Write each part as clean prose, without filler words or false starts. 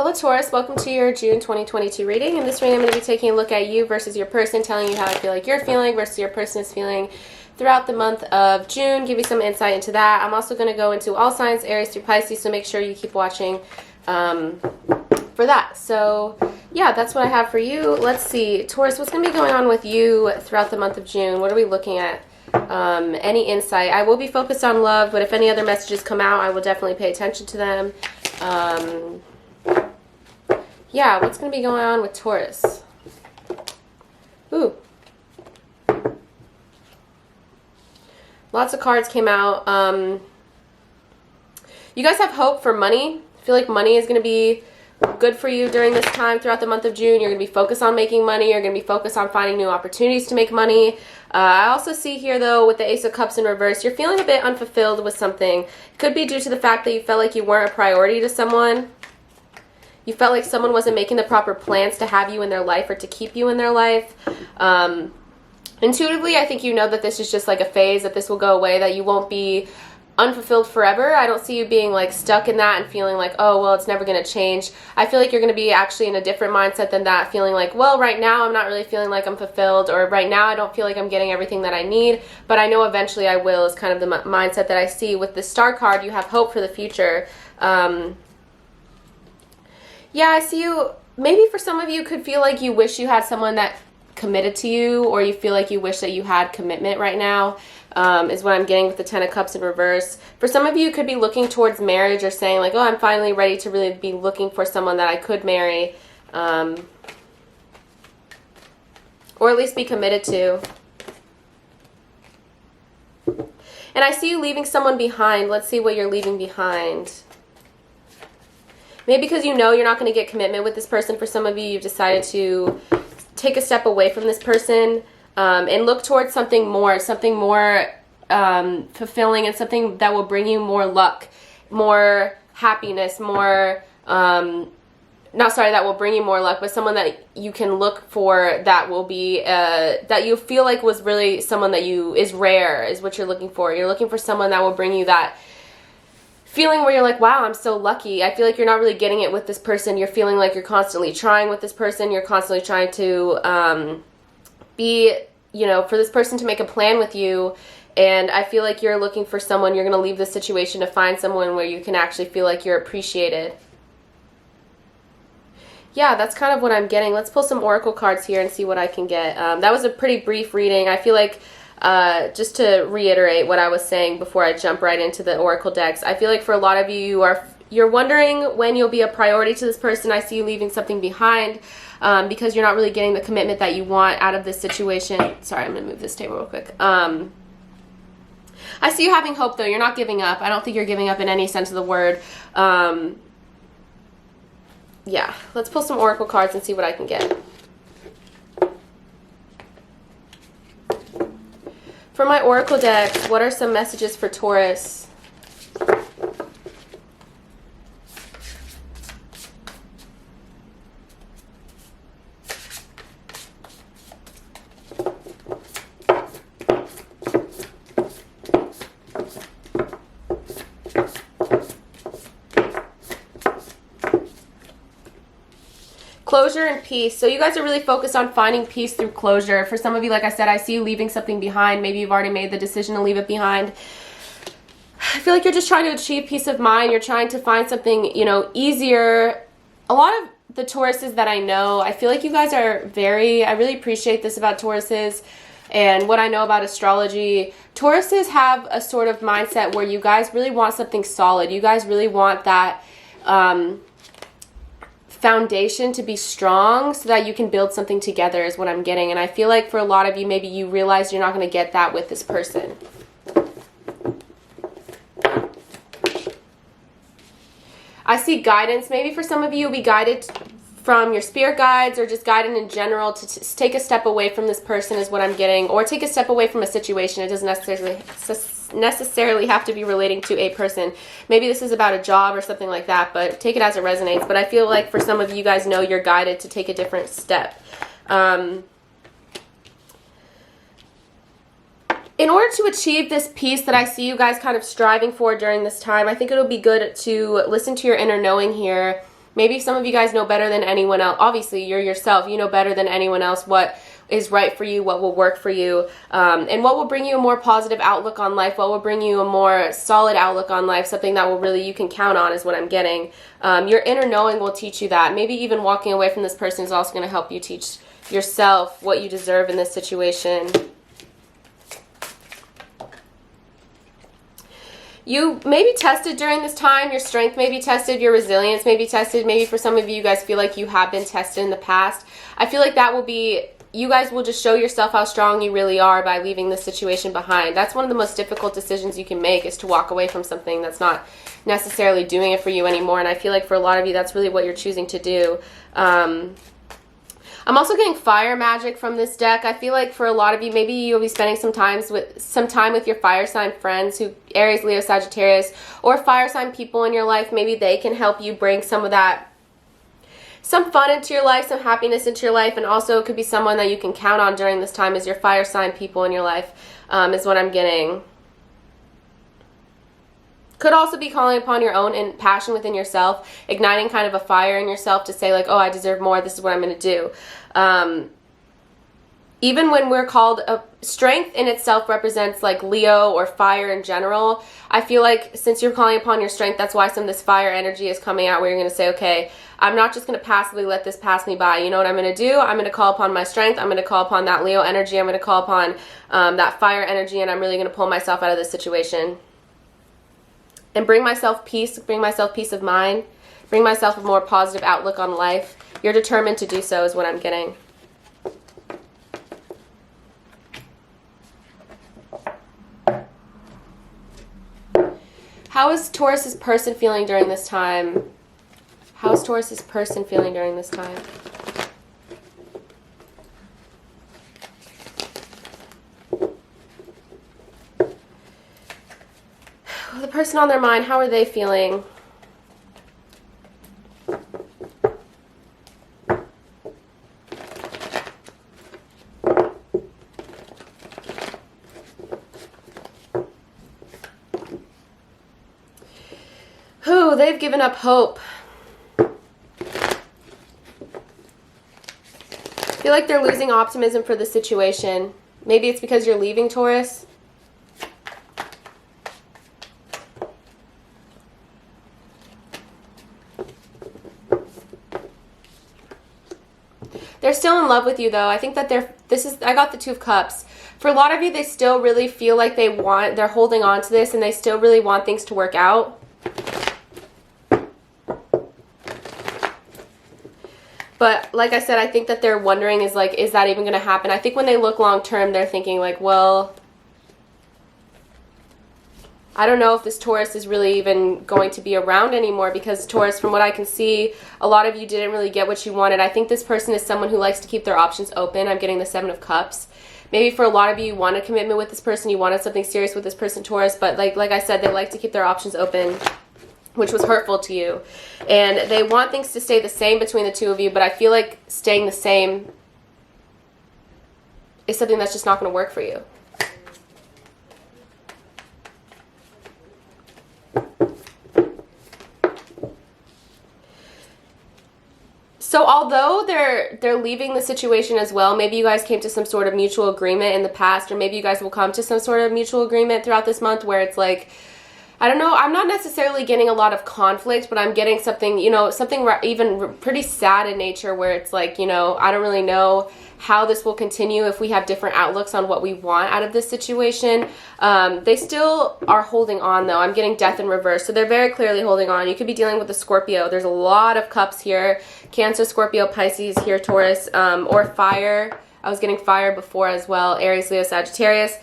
Hello Taurus, welcome to your June 2022 reading. In this reading I'm going to be taking a look at you versus your person, telling you how I feel like you're feeling versus your person is feeling throughout the month of June, give you some insight into that. I'm also going to go into all signs, Aries through Pisces, so make sure you keep watching for that. So yeah, that's what I have for you. Let's see, Taurus, what's going to be going on with you throughout the month of June? What are we looking at? Any insight? I will be focused on love, but if any other messages come out, I will definitely pay attention to them. Yeah, what's going to be going on with Taurus? Ooh. Lots of cards came out. You guys have hope for money. I feel like money is going to be good for you during this time throughout the month of June. You're going to be focused on making money. You're going to be focused on finding new opportunities to make money. I also see here, though, with the Ace of Cups in reverse, you're feeling a bit unfulfilled with something. It could be due to the fact that you felt like you weren't a priority to someone. You felt like someone wasn't making the proper plans to have you in their life or to keep you in their life. Intuitively, I think you know that this is just like a phase, that this will go away, that you won't be unfulfilled forever. I don't see you being like stuck in that and feeling like, oh, well, it's never going to change. I feel like you're going to be actually in a different mindset than that, feeling like, well, right now I'm not really feeling like I'm fulfilled, or right now I don't feel like I'm getting everything that I need, but I know eventually I will, is kind of the mindset that I see. With the Star card, you have hope for the future. Yeah, I see you, maybe for some of you could feel like you wish you had someone that committed to you, or you feel like you wish that you had commitment right now, is what I'm getting with the Ten of Cups in reverse. For some of you, could be looking towards marriage, or saying like, oh, I'm finally ready to really be looking for someone that I could marry, or at least be committed to. And I see you leaving someone behind. Let's see what you're leaving behind. Maybe because you know you're not going to get commitment with this person. For some of you, you've decided to take a step away from this person and look towards something more fulfilling, and something that will bring you more luck, more happiness, more, that will bring you more luck, but someone that you can look for that will be, that you feel like was really someone that is rare, is what you're looking for. You're looking for someone that will bring you that feeling where you're like, wow, I'm so lucky. I feel like you're not really getting it with this person. You're feeling like you're constantly trying with this person. You're constantly trying to for this person to make a plan with you. And I feel like you're looking for someone, you're going to leave this situation to find someone where you can actually feel like you're appreciated. Yeah, that's kind of what I'm getting. Let's pull some oracle cards here and see what I can get. That was a pretty brief reading. I feel like just to reiterate what I was saying before I jump right into the oracle decks, I feel like for a lot of you, you're wondering when you'll be a priority to this person. I see you leaving something behind because you're not really getting the commitment that you want out of this situation. Sorry, I'm going to move this table real quick. I see you having hope, though. You're not giving up. I don't think you're giving up in any sense of the word. Yeah, let's pull some oracle cards and see what I can get. For my oracle decks, what are some messages for Taurus? Closure and peace. So you guys are really focused on finding peace through closure. For some of you, like I said, I see you leaving something behind. Maybe you've already made the decision to leave it behind. I feel like you're just trying to achieve peace of mind. You're trying to find something, easier. A lot of the Tauruses that I know, I feel like you guys are I really appreciate this about Tauruses and what I know about astrology. Tauruses have a sort of mindset where you guys really want something solid. You guys really want that foundation to be strong so that you can build something together, is what I'm getting. And I feel like for a lot of you, maybe you realize you're not going to get that with this person. I see guidance. Maybe for some of you, you'll be guided from your spirit guides, or just guided in general to take a step away from this person, is what I'm getting, or take a step away from a situation. It doesn't necessarily have to be relating to a person. Maybe this is about a job or something like that, but take it as it resonates. But I feel like for some of you guys know you're guided to take a different step. In order to achieve this peace that I see you guys kind of striving for during this time, I think it'll be good to listen to your inner knowing here Maybe some of you guys know better than anyone else. Obviously, you're yourself. You know better than anyone else what is right for you, what will work for you, and what will bring you a more positive outlook on life, what will bring you a more solid outlook on life, something that will really you can count on is what I'm getting. Your inner knowing will teach you that. Maybe even walking away from this person is also going to help you teach yourself what you deserve in this situation. You may be tested during this time. Your strength may be tested. Your resilience may be tested. Maybe for some of you guys feel like you have been tested in the past. I feel like that will be, you guys will just show yourself how strong you really are by leaving this situation behind. That's one of the most difficult decisions you can make, is to walk away from something that's not necessarily doing it for you anymore. And I feel like for a lot of you, that's really what you're choosing to do. I'm also getting fire magic from this deck. I feel like for a lot of you, maybe you'll be spending some time with your fire sign friends, who Aries, Leo, Sagittarius, or fire sign people in your life. Maybe they can help you bring some of that, some fun into your life, some happiness into your life, and also it could be someone that you can count on during this time as your fire sign people in your life, is what I'm getting. Could also be calling upon your own passion within yourself, igniting kind of a fire in yourself to say like, oh, I deserve more, this is what I'm going to do. Even when we're called, strength in itself represents like Leo or fire in general. I feel like since you're calling upon your strength, that's why some of this fire energy is coming out, where you're going to say, okay, I'm not just going to passively let this pass me by. You know what I'm going to do? I'm going to call upon my strength. I'm going to call upon that Leo energy. I'm going to call upon that fire energy, and I'm really going to pull myself out of this situation. And bring myself peace of mind, bring myself a more positive outlook on life. You're determined to do so is what I'm getting. How is Taurus's person feeling during this time? How is Taurus's person feeling during this time? The person on their mind, how are they feeling? They've given up hope. I feel like they're losing optimism for the situation. Maybe it's because you're leaving, Taurus. They're still in love with you, though. I think that I got the Two of Cups. For a lot of you, they still really feel like they're holding on to this, and they still really want things to work out. But like I said, I think that they're wondering is that even going to happen? I think when they look long term, they're thinking like, well, I don't know if this Taurus is really even going to be around anymore, because Taurus, from what I can see, a lot of you didn't really get what you wanted. I think this person is someone who likes to keep their options open. I'm getting the Seven of Cups. Maybe for a lot of you, you want a commitment with this person, you wanted something serious with this person, Taurus, but like I said, they like to keep their options open, which was hurtful to you. And they want things to stay the same between the two of you, but I feel like staying the same is something that's just not going to work for you. So although they're leaving the situation as well, maybe you guys came to some sort of mutual agreement in the past, or maybe you guys will come to some sort of mutual agreement throughout this month where it's like, I don't know, I'm not necessarily getting a lot of conflict, but I'm getting something, something even pretty sad in nature, where it's like, I don't really know how this will continue if we have different outlooks on what we want out of this situation. They still are holding on, though. I'm getting Death in reverse, so they're very clearly holding on. You could be dealing with a Scorpio. There's a lot of cups here. Cancer, Scorpio, Pisces here, Taurus, or fire. I was getting fire before as well. Aries, Leo, Sagittarius.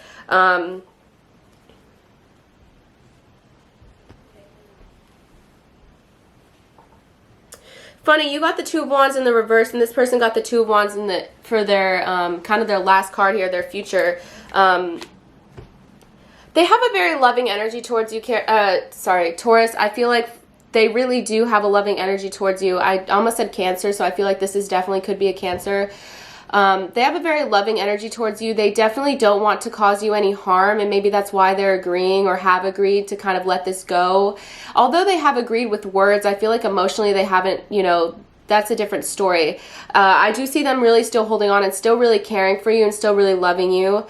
Funny, you got the Two of Wands in the reverse, and this person got the Two of Wands for their kind of their last card here, their future. They have a very loving energy towards you, Taurus. I feel like they really do have a loving energy towards you. I almost said Cancer, so I feel like this definitely could be a Cancer. They have a very loving energy towards you. They definitely don't want to cause you any harm, and maybe that's why they're agreeing or have agreed to kind of let this go. Although they have agreed with words, I feel like emotionally they haven't, you know, that's a different story. I do see them really still holding on and still really caring for you and still really loving you.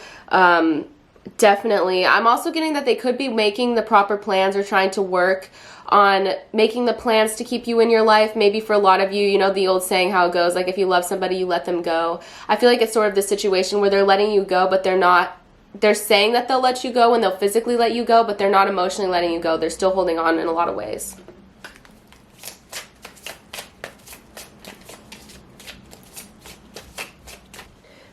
Definitely. I'm also getting that they could be making the proper plans or trying to work on making the plans to keep you in your life. Maybe for a lot of you, you know the old saying how it goes, like if you love somebody, you let them go. I feel like it's sort of the situation where they're letting you go, but they're saying that they'll let you go and they'll physically let you go, but they're not emotionally letting you go. They're still holding on in a lot of ways.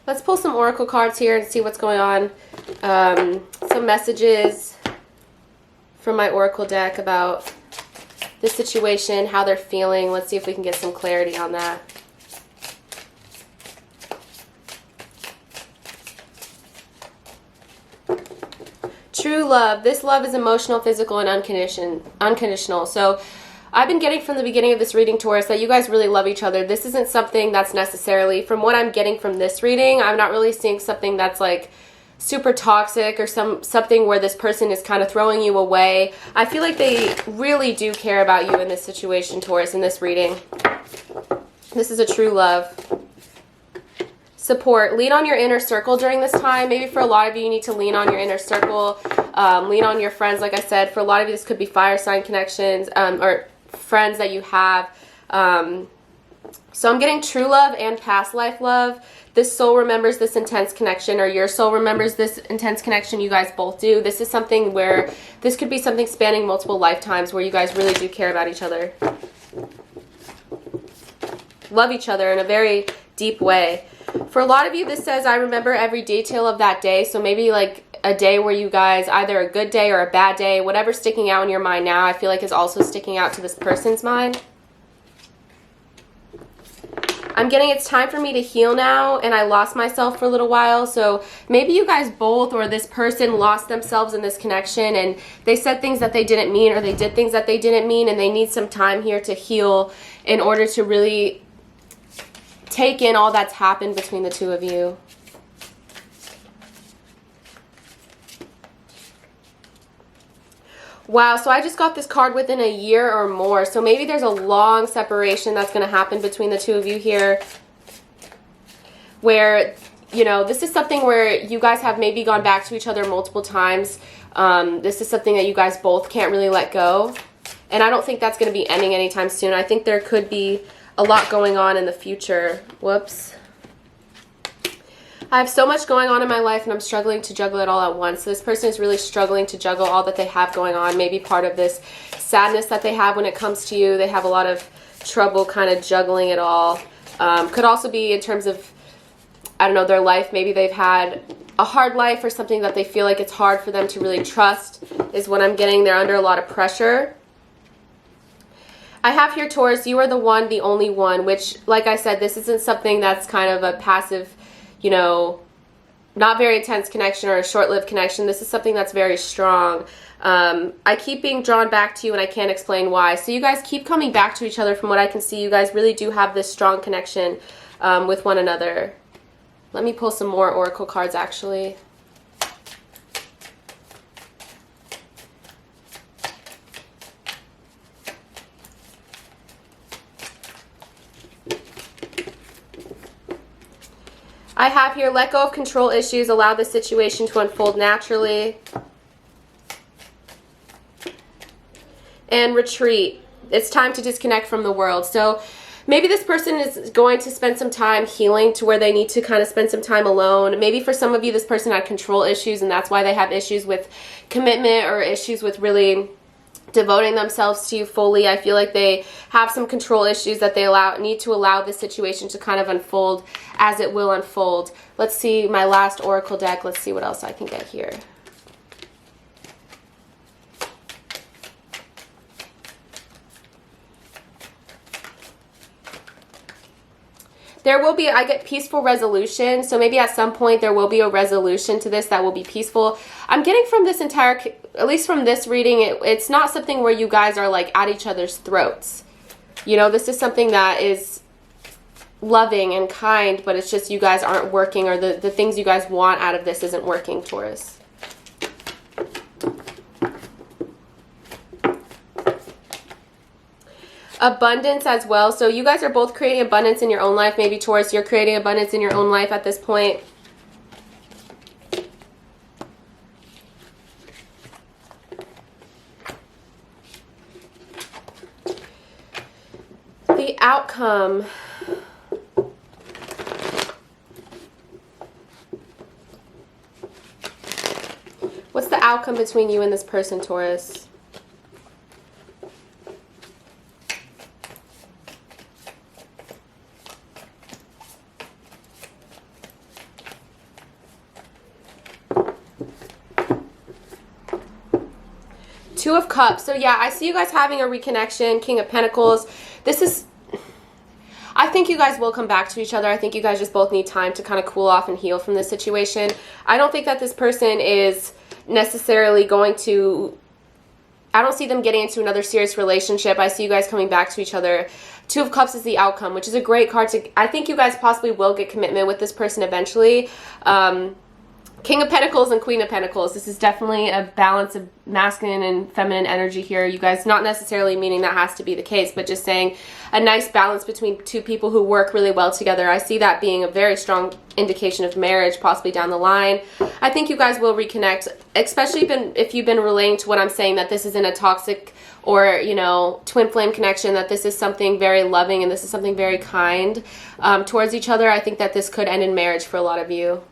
Let's pull some oracle cards here and see what's going on. Some messages from my oracle deck about the situation, how they're feeling. Let's see if we can get some clarity on that. True love. This love is emotional, physical, and unconditional. So I've been getting from the beginning of this reading, Taurus, that you guys really love each other. This isn't something that's necessarily, from what I'm getting from this reading, I'm not really seeing something that's like super toxic or something where this person is kind of throwing you away. I feel like they really do care about you in this situation, Taurus, in this reading. This is a true love. Support. Lean on your inner circle during this time. Maybe for a lot of you, you need to lean on your inner circle. Lean on your friends, like I said. For a lot of you, this could be fire sign connections or friends that you have. So I'm getting true love and past life love. This soul remembers this intense connection, or your soul remembers this intense connection. You guys both do. This is something where, this could be something spanning multiple lifetimes where you guys really do care about each other. Love each other in a very deep way. For a lot of you, this says, I remember every detail of that day. So maybe like a day where you guys, either a good day or a bad day, whatever's sticking out in your mind now, I feel like is also sticking out to this person's mind. I'm getting it's time for me to heal now, and I lost myself for a little while. So maybe you guys both, or this person, lost themselves in this connection, and they said things that they didn't mean, or they did things that they didn't mean, and they need some time here to heal in order to really take in all that's happened between the two of you. Wow, so I just got this card within a year or more. So maybe there's a long separation that's going to happen between the two of you here. Where, you know, this is something where you guys have maybe gone back to each other multiple times. This is something that you guys both can't really let go. And I don't think that's going to be ending anytime soon. I think there could be a lot going on in the future. Whoops. I have so much going on in my life, and I'm struggling to juggle it all at once. So this person is really struggling to juggle all that they have going on. Maybe part of this sadness that they have when it comes to you. They have a lot of trouble kind of juggling it all. Could also be in terms of, I don't know, their life. Maybe they've had a hard life or something that they feel like it's hard for them to really trust is what I'm getting. They're under a lot of pressure. I have here, Taurus, you are the one, the only one, which, like I said, this isn't something that's kind of a passive, you know, not very intense connection or a short-lived connection. This is something that's very strong. I keep being drawn back to you, and I can't explain why. So you guys keep coming back to each other. From what I can see, you guys really do have this strong connection with one another. Let me pull some more oracle cards, actually. I have here, let go of control issues, allow the situation to unfold naturally. And retreat. It's time to disconnect from the world. So maybe this person is going to spend some time healing to where they need to kind of spend some time alone. Maybe for some of you, this person had control issues, and that's why they have issues with commitment or issues with really devoting themselves to you fully. I feel like they have some control issues that they need to allow the situation to kind of unfold as it will unfold. Let's see my last oracle deck. Let's see what else I can get here. There will be, I get peaceful resolution. So maybe at some point there will be a resolution to this that will be peaceful. I'm getting from this entire, at least from this reading, it's not something where you guys are like at each other's throats. You know, this is something that is loving and kind, but it's just you guys aren't working, or the things you guys want out of this isn't working, Taurus. Abundance as well. So you guys are both creating abundance in your own life. Maybe Taurus, you're creating abundance in your own life at this point. The outcome. What's the outcome between you and this person, Taurus? Two of Cups. So yeah, I see you guys having a reconnection. King of Pentacles. This is, I think you guys will come back to each other. I think you guys just both need time to kind of cool off and heal from this situation. I don't think that this person is necessarily going to, I don't see them getting into another serious relationship. I see you guys coming back to each other. Two of Cups is the outcome, which is a great card to, I think you guys possibly will get commitment with this person eventually. King of Pentacles and Queen of Pentacles. This is definitely a balance of masculine and feminine energy here. You guys, not necessarily meaning that has to be the case, but just saying a nice balance between two people who work really well together. I see that being a very strong indication of marriage, possibly down the line. I think you guys will reconnect, especially if you've been relating to what I'm saying, that this isn't a toxic or, you know, twin flame connection, that this is something very loving and this is something very kind towards each other. I think that this could end in marriage for a lot of you.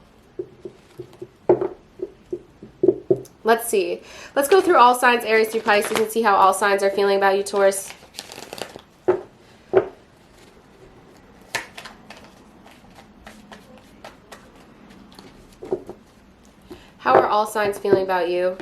Let's see. Let's go through all signs, Aries through Pisces, and see how all signs are feeling about you, Taurus. How are all signs feeling about you?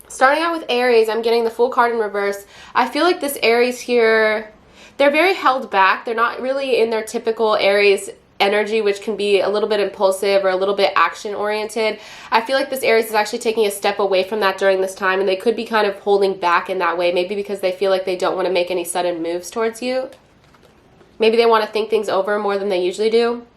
Starting out with Aries, I'm getting the Fool card in reverse. I feel like this Aries here, they're very held back. They're not really in their typical Aries energy, which can be a little bit impulsive or a little bit action oriented. I feel like this Aries is actually taking a step away from that during this time, and they could be kind of holding back in that way, maybe because they feel like they don't want to make any sudden moves towards you. Maybe they want to think things over more than they usually do.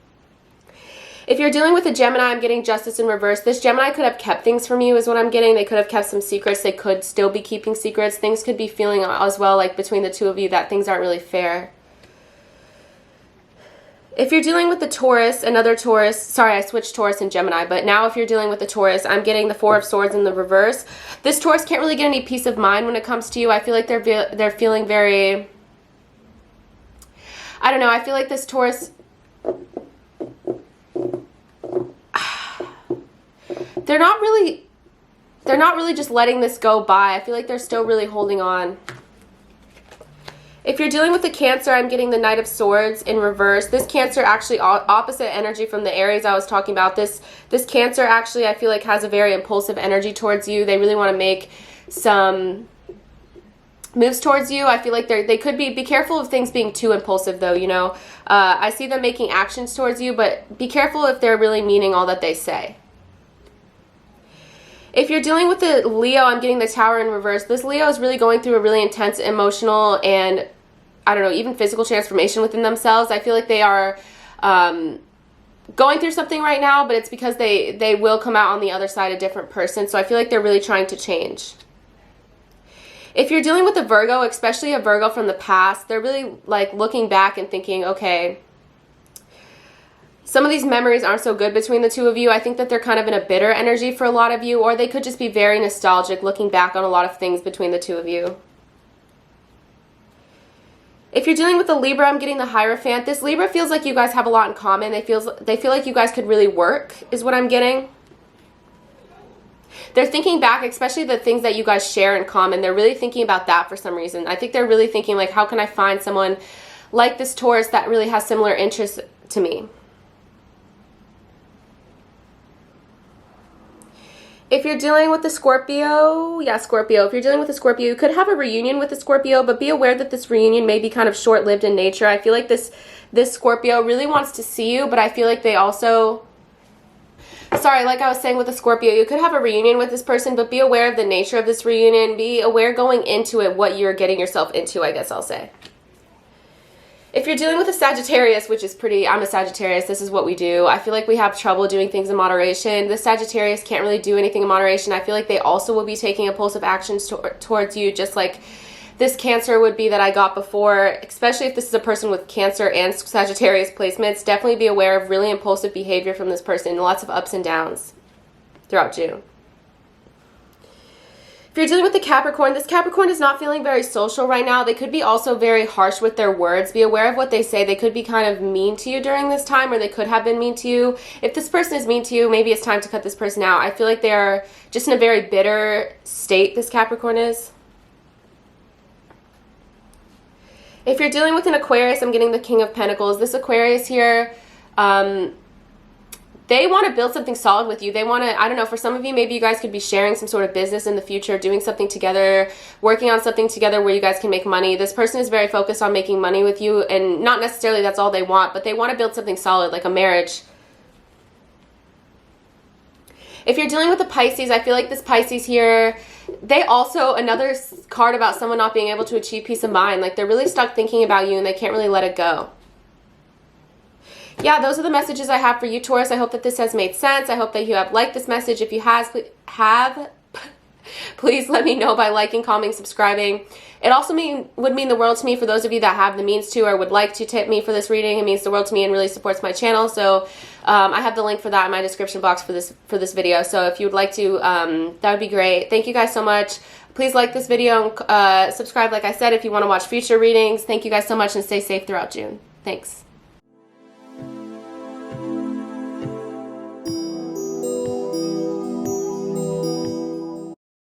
If you're dealing with a Gemini, I'm getting Justice in reverse. This Gemini could have kept things from you is what I'm getting. They could have kept some secrets. They could still be keeping secrets. Things could be feeling as well like between the two of you that things aren't really fair. If you're dealing with the Taurus, another Taurus, sorry, I switched Taurus and Gemini, but now if you're dealing with the Taurus, I'm getting the Four of Swords in the reverse. This Taurus can't really get any peace of mind when it comes to you. I feel like they're feeling very, I don't know, I feel like this Taurus, they're not really just letting this go by. I feel like they're still really holding on. If you're dealing with the Cancer, I'm getting the Knight of Swords in reverse. This Cancer actually opposite energy from the Aries I was talking about. This Cancer actually I feel like has a very impulsive energy towards you. They really want to make some moves towards you. I feel like they could be careful of things being too impulsive though, you know. I see them making actions towards you, but be careful if they're really meaning all that they say. If you're dealing with the Leo, I'm getting the Tower in reverse. This Leo is really going through a really intense emotional and, I don't know, even physical transformation within themselves. I feel like they are going through something right now, but it's because they will come out on the other side a different person. So I feel like they're really trying to change. If you're dealing with a Virgo, especially a Virgo from the past, they're really like looking back and thinking, okay, some of these memories aren't so good between the two of you. I think that they're kind of in a bitter energy for a lot of you, or they could just be very nostalgic, looking back on a lot of things between the two of you. If you're dealing with the Libra, I'm getting the Hierophant. This Libra feels like you guys have a lot in common. They feel like you guys could really work, is what I'm getting. They're thinking back, especially the things that you guys share in common. They're really thinking about that for some reason. I think they're really thinking, like, how can I find someone like this Taurus that really has similar interests to me? If you're dealing with the Scorpio, Scorpio. If you're dealing with a Scorpio, you could have a reunion with a Scorpio, but be aware that this reunion may be kind of short-lived in nature. I feel like this Scorpio really wants to see you, but I feel like they also, Sorry, like I was saying with the Scorpio, you could have a reunion with this person, but be aware of the nature of this reunion. Be aware going into it what you're getting yourself into, I guess I'll say. If you're dealing with a Sagittarius, which is pretty, I'm a Sagittarius, this is what we do. I feel like we have trouble doing things in moderation. The Sagittarius can't really do anything in moderation. I feel like they also will be taking impulsive actions towards you, just like this Cancer would be that I got before, especially if this is a person with Cancer and Sagittarius placements. Definitely be aware of really impulsive behavior from this person. Lots of ups and downs throughout June. If you're dealing with the Capricorn, this Capricorn is not feeling very social right now. They could be also very harsh with their words. Be aware of what they say. They could be kind of mean to you during this time, or they could have been mean to you. If this person is mean to you, maybe it's time to cut this person out. I feel like they are just in a very bitter state, this Capricorn is. If you're dealing with an Aquarius, I'm getting the King of Pentacles. This Aquarius here, they want to build something solid with you. They want to, I don't know, for some of you, maybe you guys could be sharing some sort of business in the future, doing something together, working on something together where you guys can make money. This person is very focused on making money with you, and not necessarily that's all they want, but they want to build something solid, like a marriage. If you're dealing with a Pisces, I feel like this Pisces here, they also, another card about someone not being able to achieve peace of mind. Like they're really stuck thinking about you and they can't really let it go. Yeah, those are the messages I have for you, Taurus. I hope that this has made sense. I hope that you have liked this message. If you have, please let me know by liking, commenting, subscribing. It also would mean the world to me for those of you that have the means to or would like to tip me for this reading. It means the world to me and really supports my channel. So I have the link for that in my description box for this video. So if you would like to, that would be great. Thank you guys so much. Please like this video and subscribe, like I said, if you want to watch future readings. Thank you guys so much and stay safe throughout June. Thanks.